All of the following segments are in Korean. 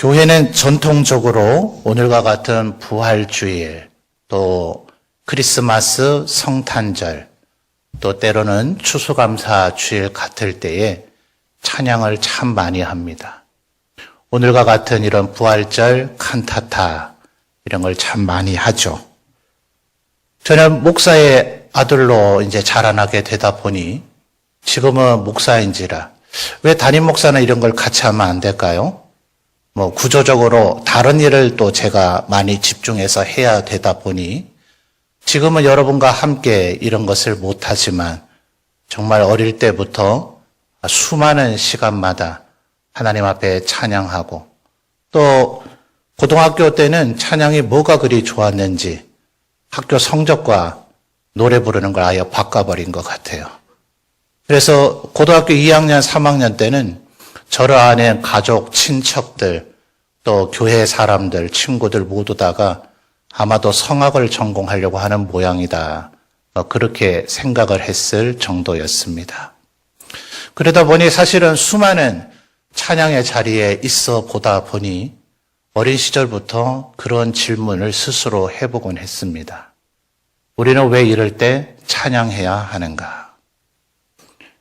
교회는 전통적으로 오늘과 같은 부활주일, 또 크리스마스, 성탄절, 또 때로는 추수감사주일 같을 때에 찬양을 참 많이 합니다. 오늘과 같은 이런 부활절, 칸타타 이런 걸 참 많이 하죠. 저는 목사의 아들로 이제 자라나게 되다 보니 지금은 목사인지라 왜 담임 목사는 이런 걸 같이 하면 안 될까요? 구조적으로 다른 일을 또 제가 많이 집중해서 해야 되다 보니 지금은 여러분과 함께 이런 것을 못하지만 정말 어릴 때부터 수많은 시간마다 하나님 앞에 찬양하고 또 고등학교 때는 찬양이 뭐가 그리 좋았는지 학교 성적과 노래 부르는 걸 아예 바꿔버린 것 같아요. 그래서 고등학교 2학년, 3학년 때는 저를 아는 가족, 친척들, 또 교회 사람들, 친구들 모두 다가 아마도 성악을 전공하려고 하는 모양이다. 그렇게 생각을 했을 정도였습니다. 그러다 보니 사실은 수많은 찬양의 자리에 있어 보다 보니 어린 시절부터 그런 질문을 스스로 해보곤 했습니다. 우리는 왜 이럴 때 찬양해야 하는가?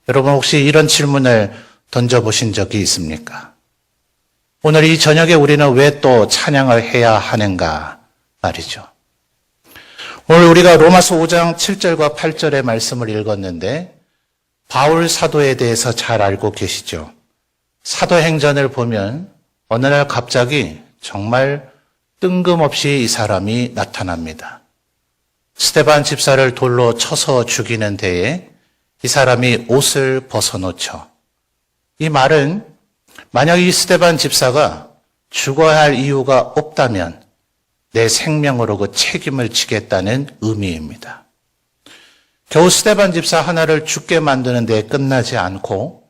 여러분 혹시 이런 질문을 던져보신 적이 있습니까? 오늘 이 저녁에 우리는 왜 또 찬양을 해야 하는가 말이죠. 오늘 우리가 로마서 5장 7절과 8절의 말씀을 읽었는데 바울 사도에 대해서 잘 알고 계시죠? 사도행전을 보면 어느 날 갑자기 정말 뜬금없이 이 사람이 나타납니다. 스데반 집사를 돌로 쳐서 죽이는 데에 이 사람이 옷을 벗어놓죠. 이 말은 만약 이 스데반 집사가 죽어야 할 이유가 없다면 내 생명으로 그 책임을 지겠다는 의미입니다. 겨우 스데반 집사 하나를 죽게 만드는 데 끝나지 않고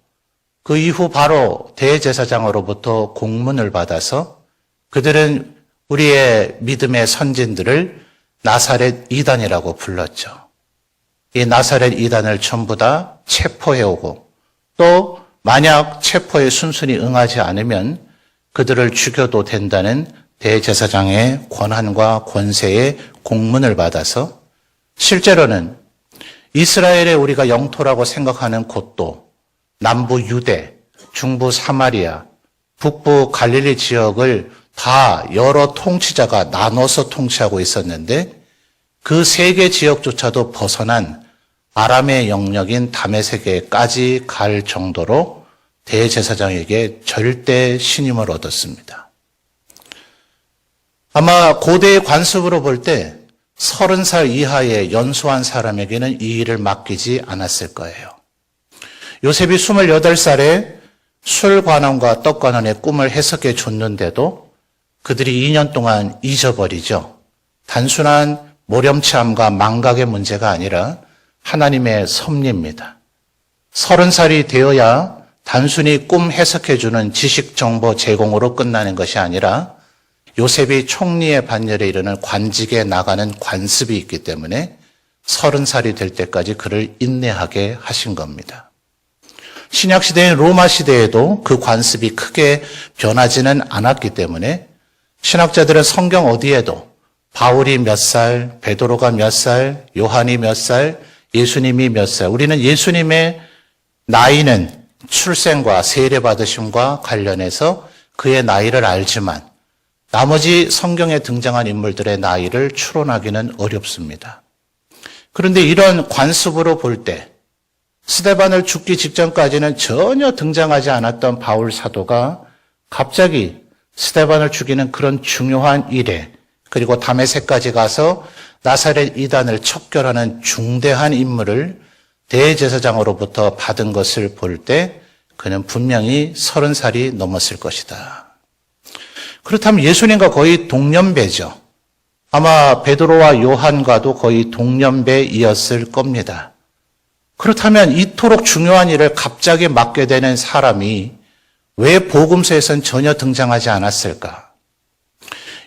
그 이후 바로 대제사장으로부터 공문을 받아서 그들은 우리의 믿음의 선진들을 나사렛 이단이라고 불렀죠. 이 나사렛 이단을 전부 다 체포해오고 또 만약 체포에 순순히 응하지 않으면 그들을 죽여도 된다는 대제사장의 권한과 권세의 공문을 받아서 실제로는 이스라엘의 우리가 영토라고 생각하는 곳도 남부 유대, 중부 사마리아, 북부 갈릴리 지역을 다 여러 통치자가 나눠서 통치하고 있었는데 그 세 개 지역조차도 벗어난 아람의 영역인 다메섹에까지 갈 정도로 대제사장에게 절대 신임을 얻었습니다. 아마 고대의 관습으로 볼 때 30살 이하의 연소한 사람에게는 이 일을 맡기지 않았을 거예요. 요셉이 28살에 술관원과 떡관원의 꿈을 해석해 줬는데도 그들이 2년 동안 잊어버리죠. 단순한 모렴치함과 망각의 문제가 아니라 하나님의 섭리입니다. 30살이 되어야 단순히 꿈 해석해주는 지식 정보 제공으로 끝나는 것이 아니라 요셉이 총리의 반열에 이르는 관직에 나가는 관습이 있기 때문에 30살이 될 때까지 그를 인내하게 하신 겁니다. 신약시대인 로마 시대에도 그 관습이 크게 변하지는 않았기 때문에 신학자들은 성경 어디에도 바울이 몇 살, 베드로가 몇 살, 요한이 몇 살, 예수님이 몇 살, 우리는 예수님의 나이는 출생과 세례받으심과 관련해서 그의 나이를 알지만 나머지 성경에 등장한 인물들의 나이를 추론하기는 어렵습니다. 그런데 이런 관습으로 볼 때 스데반을 죽기 직전까지는 전혀 등장하지 않았던 바울 사도가 갑자기 스데반을 죽이는 그런 중요한 일에 그리고 다메섹까지 가서 나사렛 이단을 척결하는 중대한 임무를 대제사장으로부터 받은 것을 볼 때 그는 분명히 30살이 넘었을 것이다. 그렇다면 예수님과 거의 동년배죠. 아마 베드로와 요한과도 거의 동년배이었을 겁니다. 그렇다면 이토록 중요한 일을 갑자기 맡게 되는 사람이 왜 복음서에선 전혀 등장하지 않았을까?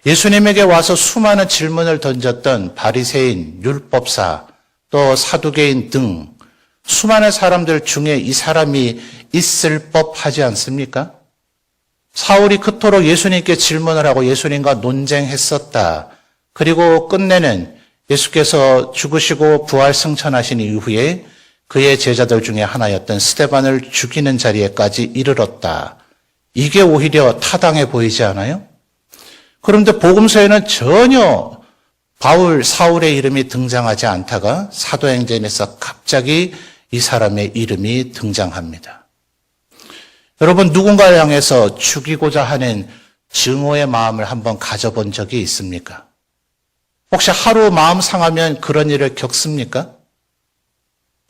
예수님에게 와서 수많은 질문을 던졌던 바리새인, 율법사, 또 사두개인 등 수많은 사람들 중에 이 사람이 있을 법하지 않습니까? 사울이 그토록 예수님께 질문을 하고 예수님과 논쟁했었다. 그리고 끝내는 예수께서 죽으시고 부활 승천하신 이후에 그의 제자들 중에 하나였던 스데반을 죽이는 자리에까지 이르렀다. 이게 오히려 타당해 보이지 않아요? 그런데 복음서에는 전혀 사울의 이름이 등장하지 않다가 사도행전에서 갑자기 이 사람의 이름이 등장합니다. 여러분, 누군가를 향해서 죽이고자 하는 증오의 마음을 한번 가져본 적이 있습니까? 혹시 하루 마음 상하면 그런 일을 겪습니까?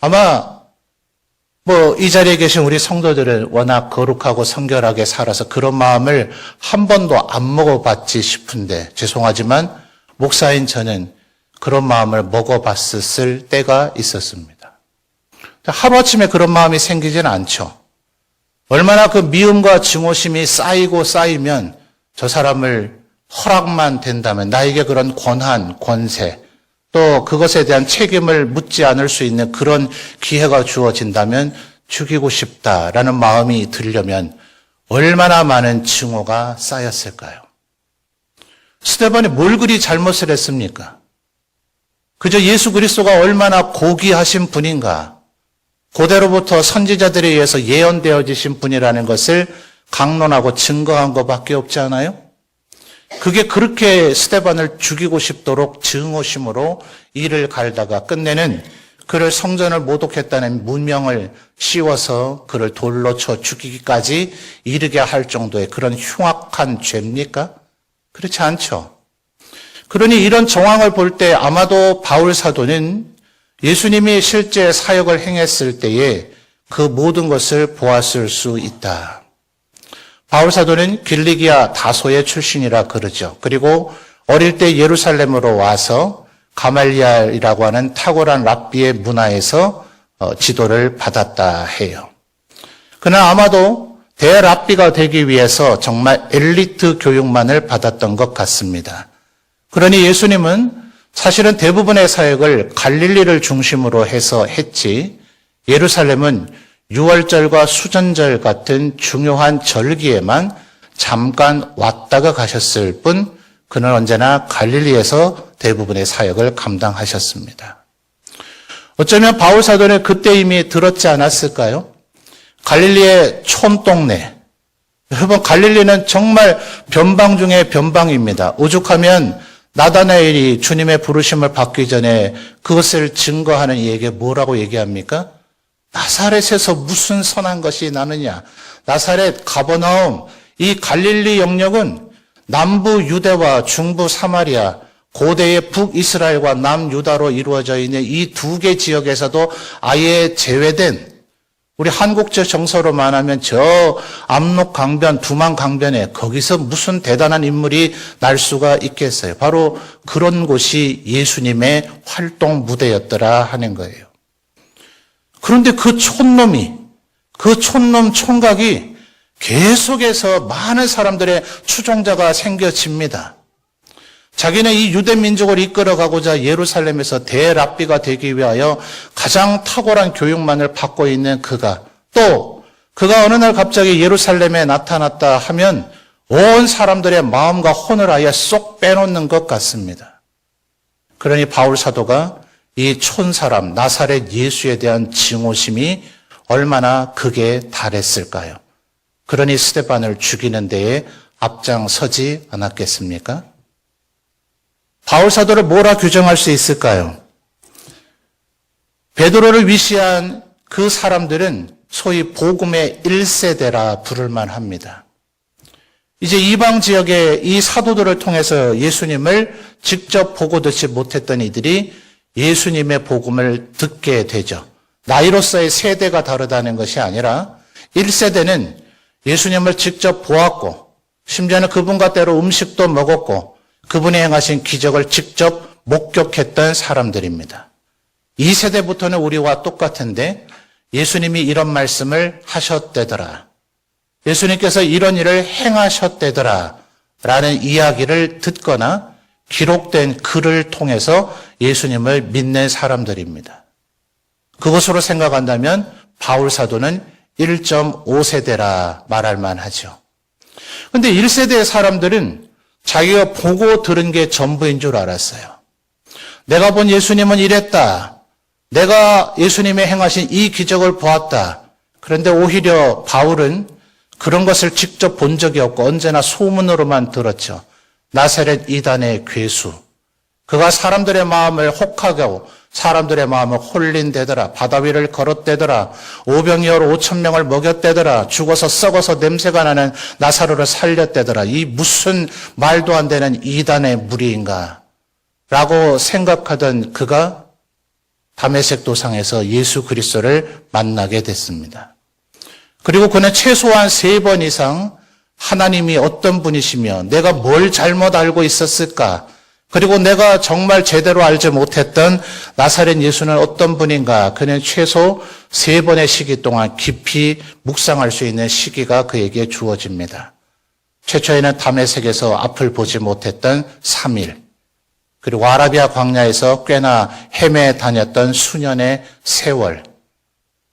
아마 이 자리에 계신 우리 성도들은 워낙 거룩하고 성결하게 살아서 그런 마음을 한 번도 안 먹어봤지 싶은데 죄송하지만 목사인 저는 그런 마음을 먹어봤을 때가 있었습니다. 하루아침에 그런 마음이 생기지는 않죠. 얼마나 그 미움과 증오심이 쌓이고 쌓이면 저 사람을 허락만 된다면 나에게 그런 권한, 권세, 또 그것에 대한 책임을 묻지 않을 수 있는 그런 기회가 주어진다면 죽이고 싶다라는 마음이 들려면 얼마나 많은 증오가 쌓였을까요? 스데반이 뭘 그리 잘못을 했습니까? 그저 예수 그리스도가 얼마나 고귀하신 분인가, 고대로부터 선지자들에 의해서 예언되어지신 분이라는 것을 강론하고 증거한 것밖에 없지 않아요? 그게 그렇게 스데반을 죽이고 싶도록 증오심으로 이를 갈다가 끝내는 그를 성전을 모독했다는 문명을 씌워서 그를 돌로 쳐 죽이기까지 이르게 할 정도의 그런 흉악한 죄입니까? 그렇지 않죠. 그러니 이런 정황을 볼 때 아마도 바울 사도는 예수님이 실제 사역을 행했을 때에 그 모든 것을 보았을 수 있다. 바울 사도는 길리기아 다소의 출신이라 그러죠. 그리고 어릴 때 예루살렘으로 와서 가말리알이라고 하는 탁월한 랍비의 문화에서 지도를 받았다 해요. 그러나 아마도 대랍비가 되기 위해서 정말 엘리트 교육만을 받았던 것 같습니다. 그러니 예수님은 사실은 대부분의 사역을 갈릴리를 중심으로 해서 했지 예루살렘은 유월절과 수전절 같은 중요한 절기에만 잠깐 왔다가 가셨을 뿐 그는 언제나 갈릴리에서 대부분의 사역을 감당하셨습니다. 어쩌면 바울 사도는 그때 이미 들었지 않았을까요? 갈릴리의 촌동네. 여러분, 갈릴리는 정말 변방 중에 변방입니다. 오죽하면 나다나엘이 주님의 부르심을 받기 전에 그것을 증거하는 이에게 뭐라고 얘기합니까? 나사렛에서 무슨 선한 것이 나느냐? 나사렛, 가버나움, 이 갈릴리 영역은 남부 유대와 중부 사마리아, 고대의 북이스라엘과 남유다로 이루어져 있는 이 두 개 지역에서도 아예 제외된, 우리 한국적 정서로 말하면 저 압록 강변, 두만 강변에 거기서 무슨 대단한 인물이 날 수가 있겠어요. 바로 그런 곳이 예수님의 활동 무대였더라 하는 거예요. 그런데 그 촌놈이, 그 촌놈 총각이 계속해서 많은 사람들의 추종자가 생겨집니다. 자기는 이 유대 민족을 이끌어가고자 예루살렘에서 대랍비가 되기 위하여 가장 탁월한 교육만을 받고 있는 그가, 또 그가 어느 날 갑자기 예루살렘에 나타났다 하면 온 사람들의 마음과 혼을 아예 쏙 빼놓는 것 같습니다. 그러니 바울 사도가 이 촌사람 나사렛 예수에 대한 증오심이 얼마나 극에 달했을까요? 그러니 스데반을 죽이는 데에 앞장서지 않았겠습니까? 바울 사도를 뭐라 규정할 수 있을까요? 베드로를 위시한 그 사람들은 소위 복음의 1세대라 부를 만합니다. 이제 이방 지역의 이 사도들을 통해서 예수님을 직접 보고 듣지 못했던 이들이 예수님의 복음을 듣게 되죠. 나이로서의 세대가 다르다는 것이 아니라 1세대는 예수님을 직접 보았고 심지어는 그분과 때로 음식도 먹었고 그분이 행하신 기적을 직접 목격했던 사람들입니다. 2세대부터는 우리와 똑같은데 예수님이 이런 말씀을 하셨대더라. 예수님께서 이런 일을 행하셨대더라. 라는 이야기를 듣거나 기록된 글을 통해서 예수님을 믿는 사람들입니다. 그것으로 생각한다면 바울 사도는 1.5세대라 말할 만하죠. 근데 1세대의 사람들은 자기가 보고 들은 게 전부인 줄 알았어요. 내가 본 예수님은 이랬다. 내가 예수님의 행하신 이 기적을 보았다. 그런데 오히려 바울은 그런 것을 직접 본 적이 없고 언제나 소문으로만 들었죠. 나사렛 이단의 괴수. 그가 사람들의 마음을 혹하고 사람들의 마음을 홀린대더라. 바다 위를 걸었대더라. 오병이어로 5,000명을 먹였대더라. 죽어서 썩어서 냄새가 나는 나사로를 살렸대더라. 이 무슨 말도 안 되는 이단의 무리인가 라고 생각하던 그가 다메섹 도상에서 예수 그리스도를 만나게 됐습니다. 그리고 그는 최소한 3번 이상 하나님이 어떤 분이시며 내가 뭘 잘못 알고 있었을까? 그리고 내가 정말 제대로 알지 못했던 나사렛 예수는 어떤 분인가? 그는 최소 3번의 시기 동안 깊이 묵상할 수 있는 시기가 그에게 주어집니다. 최초에는 다메섹에서 앞을 보지 못했던 3일, 그리고 아라비아 광야에서 꽤나 헤매 다녔던 수년의 세월,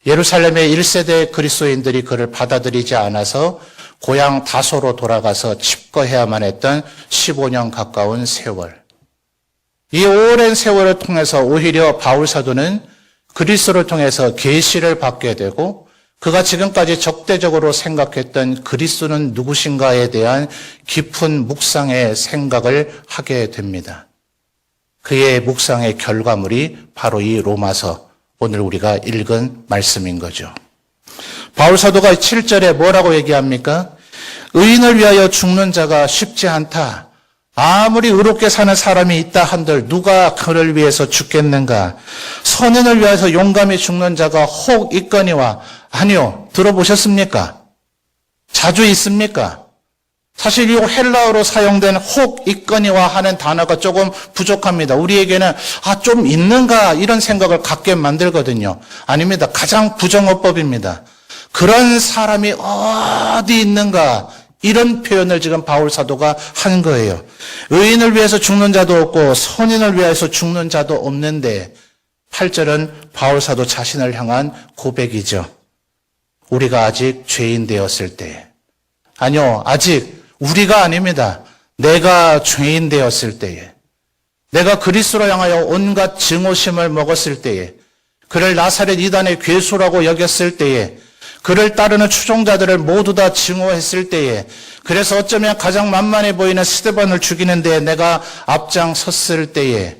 예루살렘의 1세대 그리스도인들이 그를 받아들이지 않아서 고향 다소로 돌아가서 칩거해야만 했던 15년 가까운 세월. 이 오랜 세월을 통해서 오히려 바울 사도는 그리스도를 통해서 계시를 받게 되고 그가 지금까지 적대적으로 생각했던 그리스도는 누구신가에 대한 깊은 묵상의 생각을 하게 됩니다. 그의 묵상의 결과물이 바로 이 로마서, 오늘 우리가 읽은 말씀인 거죠. 바울 사도가 7절에 뭐라고 얘기합니까? 의인을 위하여 죽는 자가 쉽지 않다. 아무리 의롭게 사는 사람이 있다 한들 누가 그를 위해서 죽겠는가? 선인을 위해서 용감히 죽는 자가 혹 있거니와. 아니요, 들어보셨습니까? 자주 있습니까? 사실 이 헬라어로 사용된 혹 있거니와 하는 단어가 조금 부족합니다. 우리에게는 좀 있는가 이런 생각을 갖게 만들거든요. 아닙니다. 가장 부정어법입니다. 그런 사람이 어디 있는가 이런 표현을 지금 바울 사도가 한 거예요. 의인을 위해서 죽는 자도 없고 선인을 위해서 죽는 자도 없는데 8절은 바울 사도 자신을 향한 고백이죠. 우리가 아직 죄인 되었을 때, 아니요, 아직 우리가 아닙니다. 내가 죄인 되었을 때에, 내가 그리스도로 향하여 온갖 증오심을 먹었을 때에, 그를 나사렛 이단의 괴수라고 여겼을 때에, 그를 따르는 추종자들을 모두 다 증오했을 때에, 그래서 어쩌면 가장 만만해 보이는 스데반을 죽이는 데에 내가 앞장섰을 때에,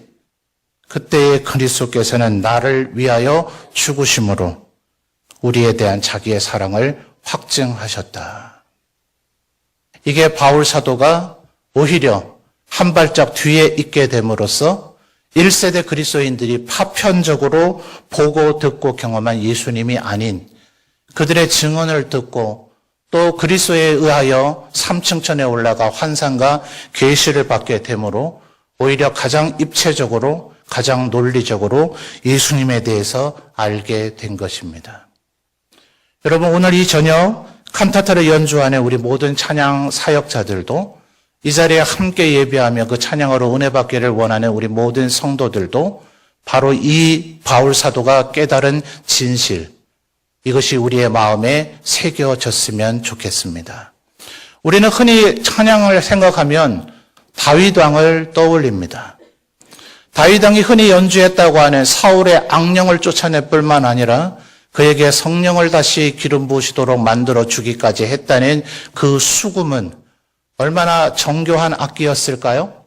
그때에 그리스도께서는 나를 위하여 죽으심으로 우리에 대한 자기의 사랑을 확증하셨다. 이게 바울 사도가 오히려 한 발짝 뒤에 있게 됨으로써 1세대 그리스도인들이 파편적으로 보고 듣고 경험한 예수님이 아닌 그들의 증언을 듣고 또 그리스도에 의하여 3층천에 올라가 환상과 계시를 받게 되므로 오히려 가장 입체적으로 가장 논리적으로 예수님에 대해서 알게 된 것입니다. 여러분, 오늘 이 저녁 칸타타를 연주하는 우리 모든 찬양 사역자들도 이 자리에 함께 예배하며 그 찬양으로 은혜 받기를 원하는 우리 모든 성도들도 바로 이 바울 사도가 깨달은 진실, 이것이 우리의 마음에 새겨졌으면 좋겠습니다. 우리는 흔히 찬양을 생각하면 다윗 왕을 떠올립니다. 다윗 왕이 흔히 연주했다고 하는 사울의 악령을 쫓아낼 뿐만 아니라 그에게 성령을 다시 기름 부으시도록 만들어 주기까지 했다는 그 수금은 얼마나 정교한 악기였을까요?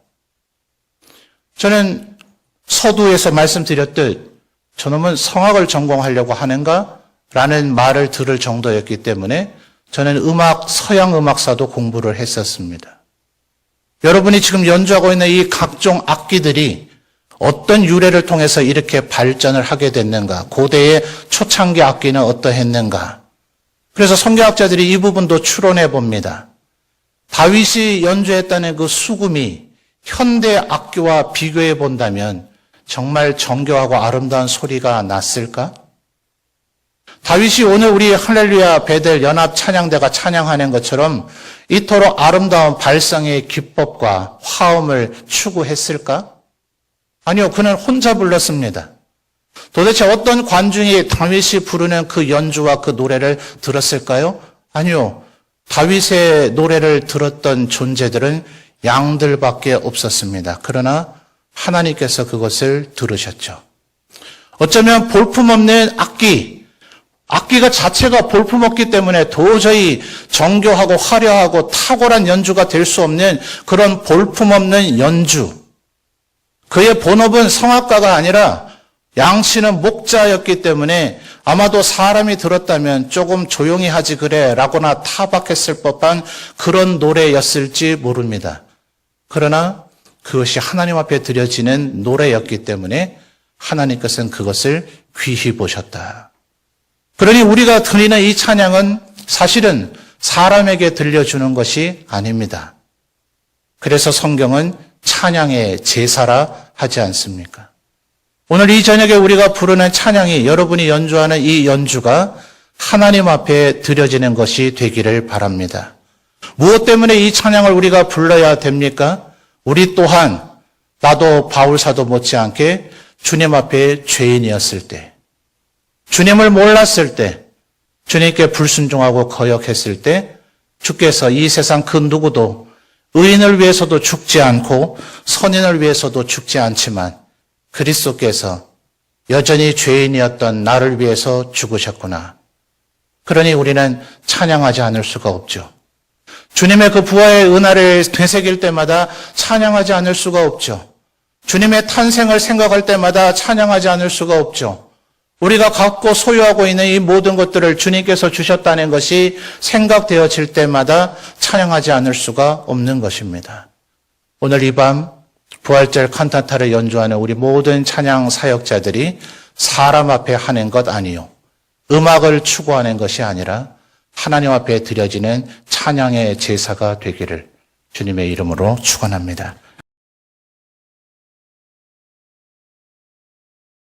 저는 서두에서 말씀드렸듯 저놈은 성악을 전공하려고 하는가? 라는 말을 들을 정도였기 때문에 저는 서양 음악사도 공부를 했었습니다. 여러분이 지금 연주하고 있는 이 각종 악기들이 어떤 유래를 통해서 이렇게 발전을 하게 됐는가? 고대의 초창기 악기는 어떠했는가? 그래서 성경학자들이 이 부분도 추론해 봅니다. 다윗이 연주했다는 그 수금이 현대 악기와 비교해 본다면 정말 정교하고 아름다운 소리가 났을까? 다윗이 오늘 우리 할렐루야 베델 연합 찬양대가 찬양하는 것처럼 이토록 아름다운 발성의 기법과 화음을 추구했을까? 아니요, 그는 혼자 불렀습니다. 도대체 어떤 관중이 다윗이 부르는 그 연주와 그 노래를 들었을까요? 아니요, 다윗의 노래를 들었던 존재들은 양들밖에 없었습니다. 그러나 하나님께서 그것을 들으셨죠. 어쩌면 볼품없는 악기가 자체가 볼품없기 때문에 도저히 정교하고 화려하고 탁월한 연주가 될 수 없는 그런 볼품없는 연주. 그의 본업은 성악가가 아니라 양치는 목자였기 때문에 아마도 사람이 들었다면 조금 조용히 하지 그래 라고나 타박했을 법한 그런 노래였을지 모릅니다. 그러나 그것이 하나님 앞에 드려지는 노래였기 때문에 하나님께서는 그것을 귀히 보셨다. 그러니 우리가 드리는 이 찬양은 사실은 사람에게 들려주는 것이 아닙니다. 그래서 성경은 찬양의 제사라 하지 않습니까? 오늘 이 저녁에 우리가 부르는 찬양이 여러분이 연주하는 이 연주가 하나님 앞에 드려지는 것이 되기를 바랍니다. 무엇 때문에 이 찬양을 우리가 불러야 됩니까? 우리 또한 나도 바울사도 못지않게 주님 앞에 죄인이었을 때, 주님을 몰랐을 때, 주님께 불순종하고 거역했을 때 주께서 이 세상 그 누구도 의인을 위해서도 죽지 않고 선인을 위해서도 죽지 않지만 그리스도께서 여전히 죄인이었던 나를 위해서 죽으셨구나. 그러니 우리는 찬양하지 않을 수가 없죠. 주님의 그 부활의 은혜를 되새길 때마다 찬양하지 않을 수가 없죠. 주님의 탄생을 생각할 때마다 찬양하지 않을 수가 없죠. 우리가 갖고 소유하고 있는 이 모든 것들을 주님께서 주셨다는 것이 생각되어질 때마다 찬양하지 않을 수가 없는 것입니다. 오늘 이 밤 부활절 칸타타를 연주하는 우리 모든 찬양 사역자들이 사람 앞에 하는 것 아니요. 음악을 추구하는 것이 아니라 하나님 앞에 드려지는 찬양의 제사가 되기를 주님의 이름으로 축원합니다.